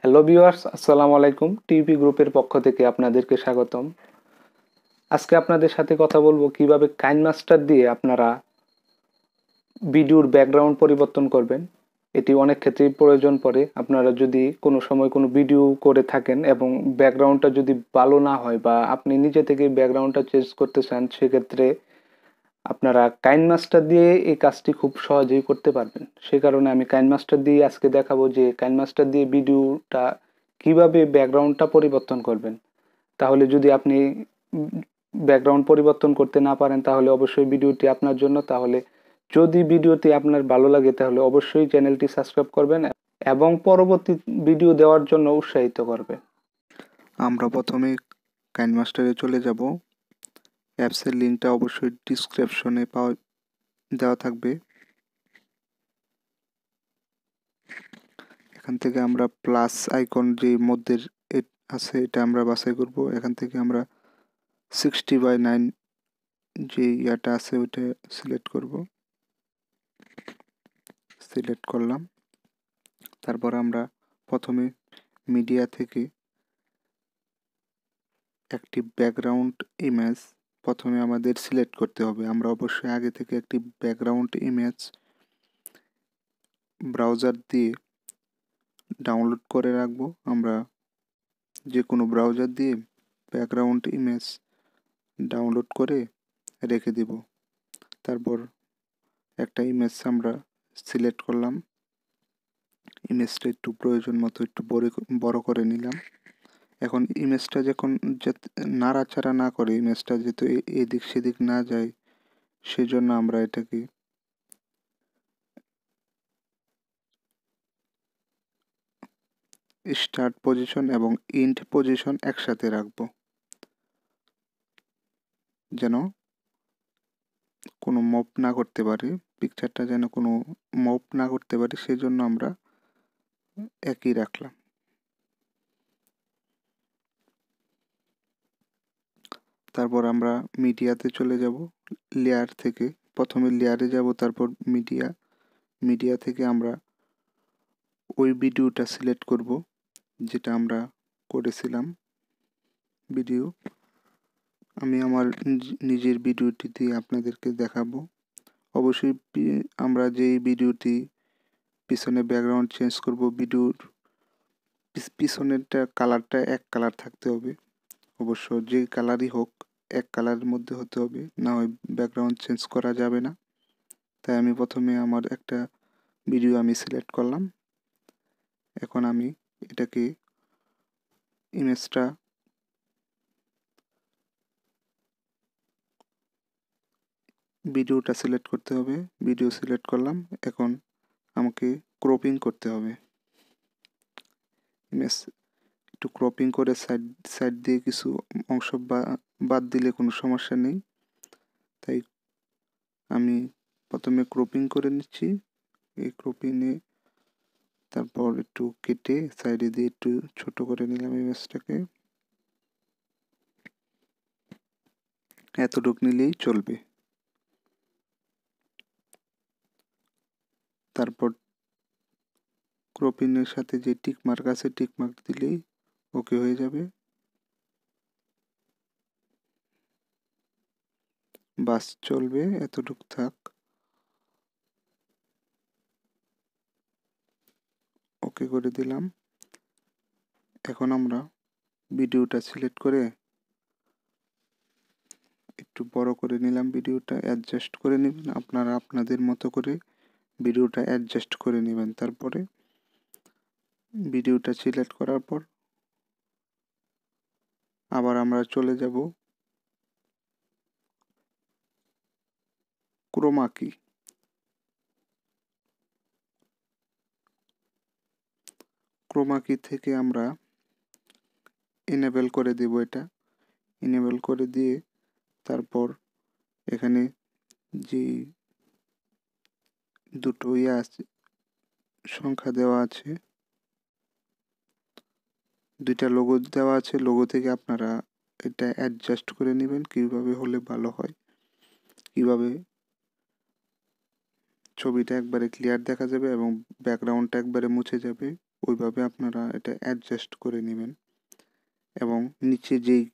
Hello viewers, আসসালামু আলাইকুম। TV গ্রুপের পক্ষ থেকে আপনাদেরকে স্বাগতম। আজকে আপনাদের সাথে কথা বলবো কিভাবে কাইনমাস্টার দিয়ে আপনারা ভিডিওর ব্যাকগ্রাউন্ড পরিবর্তন করবেন। এটি অনেক ক্ষেত্রেই প্রয়োজন পড়ে। আপনারা যদি কোনো সময় কোনো ভিডিও করে থাকেন এবং ব্যাকগ্রাউন্ডটা যদি ভালো না হয় বা আপনি নিজে থেকে ব্যাকগ্রাউন্ডটা চেঞ্জ করতে চান, সেক্ষেত্রে আপনারা কাইনমাস্টার দিয়ে এই কাজটি খুব সহজেই করতে পারবেন। সে কারণে আমি কাইনমাস্টার দিয়ে আজকে দেখাবো যে কাইনমাস্টার দিয়ে ভিডিওটা কিভাবে ব্যাকগ্রাউন্ডটা পরিবর্তন করবেন। তাহলে যদি আপনি ব্যাকগ্রাউন্ড পরিবর্তন করতে না পারেন তাহলে অবশ্যই ভিডিওটি আপনার জন্য। তাহলে যদি ভিডিওটি আপনার ভালো লাগে তাহলে অবশ্যই চ্যানেলটি সাবস্ক্রাইব করবেন এবং পরবর্তী ভিডিও দেওয়ার জন্য উৎসাহিত করবেন। আমরা প্রথমে কাইনমাস্টারে চলে যাব। অ্যাপসের লিঙ্কটা অবশ্যই ডিসক্রিপশনে দেওয়া থাকবে। এখান থেকে আমরা প্লাস আইকন যে মধ্যে আছে এটা আমরা বাছাই করব। এখান থেকে আমরা 60/9 যে ইয়াটা আছে ওইটা সিলেক্ট করব। সিলেক্ট করলাম। তারপর আমরা প্রথমে মিডিয়া থেকে একটি ব্যাকগ্রাউন্ড ইমেজ প্রথমে আমাদের সিলেক্ট করতে হবে। আমরা অবশ্যই আগে থেকে একটি ব্যাকগ্রাউন্ড ইমেজ ব্রাউজার দিয়ে ডাউনলোড করে রাখবো। আমরা যে কোনো ব্রাউজার দিয়ে ব্যাকগ্রাউন্ড ইমেজ ডাউনলোড করে রেখে দিব। তারপর একটা ইমেজ আমরা সিলেক্ট করলাম। ইমেজটা একটু প্রয়োজন মতো একটু বড় করে নিলাম। এখন ইমেজটা যখন নাড়াচাড়া না করে, ইমেজটা যেহেতু এদিক সেদিক না যায়, সেজন্য আমরা এটাকে স্টার্ট পজিশন এবং এন্ড পজিশন একসাথে রাখবো, যেন কোনো মুভ না করতে পারে, পিকচারটা যেন কোনো মুভ না করতে পারে, সেজন্য আমরা একই রাখলাম। তারপর আমরা মিডিয়াতে চলে যাব। লেয়ার থেকে প্রথমে লেয়ারে যাব, তারপর মিডিয়া থেকে আমরা ওই ভিডিওটা সিলেক্ট করব যেটা আমরা করেছিলাম ভিডিও। আমি আমার নিজের ভিডিওটি দিয়ে আপনাদেরকে দেখাবো। অবশ্যই আমরা যেই ভিডিওটি পিছনে ব্যাকগ্রাউন্ড চেঞ্জ করব, ভিডিওর পিছনেরটা কালারটা এক কালার থাকতে হবে। অবশ্য যে কালারই হোক এক কালারের মধ্যে হতে হবে, না হয় ব্যাকগ্রাউন্ড চেঞ্জ করা যাবে না। তাই আমি প্রথমে আমার একটা ভিডিও আমি সিলেক্ট করলাম। এখন আমি এটাকে ইমেজটা ভিডিওটা সিলেক্ট করতে হবে। ভিডিও সিলেক্ট করলাম। এখন আমাকে ক্রপিং করতে হবে। ইমেজ একটু ক্রপিং করে সাইড সাইড দিয়ে কিছু অংশ বাদ দিলে কোনো সমস্যা নেই। তাই আমি প্রথমে ক্রপিং করে নিচ্ছি। এই ক্রপিংয়ে তারপর একটু কেটে সাইডে দিয়ে একটু ছোট করে নিলাম ইমেজটাকে। এতটুক নিলেই চলবে। তারপর ক্রপিংয়ের সাথে যে টিক মার্ক আছে, টিক মার্ক দিলেই ওকে হয়ে যাবে। বাস চলবে, এতটুক থাক। ওকে করে দিলাম। এখন আমরা ভিডিওটা সিলেক্ট করে একটু বড় করে নিলাম। ভিডিওটা অ্যাডজাস্ট করে নেবেন আপনারা আপনাদের মতো করে, ভিডিওটা অ্যাডজাস্ট করে নেবেন। তারপরে ভিডিওটা সিলেক্ট করার পর আবার আমরা চলে যাব ক্রোমা কি। ক্রোমা কি থেকে আমরা এনেবল করে দেব। এটা এনেবল করে দিয়ে তারপর এখানে যে দুটো আছে সংখ্যা দেওয়া আছে, দুইটা লোগো দেওয়া আছে, লোগো থেকে আপনারা এটা অ্যাডজাস্ট করে নেবেন কিভাবে হলে ভালো হয়, কিভাবে ছবিটা একবারে ক্লিয়ার দেখা যাবে এবং ব্যাকগ্রাউন্ডটা একবারে মুছে যাবে। ওইভাবে আপনারা এটা অ্যাডজাস্ট করে নেবেন। এবং নিচে যেই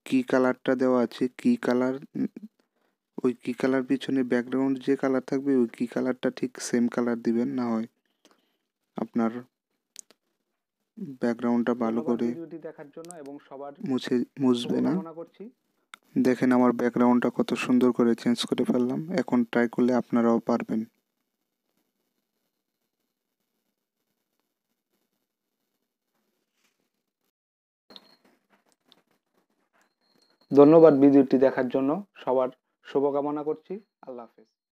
কি কালারটা দেওয়া আছে, কি কালার, ওই কি কালার পিছনে ব্যাকগ্রাউন্ড যে কালার থাকবে ওই কি কালারটা ঠিক সেম কালার দিবেন, না হয় আপনার ব্যাকগ্রাউন্ডটা ভালো ধন্যবাদ করে ভিডিওটি দেখার জন্য এবং সবার মুছবে না। শুভকামনা করছি। দেখেন আমার ব্যাকগ্রাউন্ডটা কত সুন্দর করে চেঞ্জ করে ফেললাম। এখন ট্রাই করলে আপনারাও পারবেন। ধন্যবাদ ভিডিওটি দেখার জন্য সবার শুভকামনা করছি। আল্লাহ হাফেজ।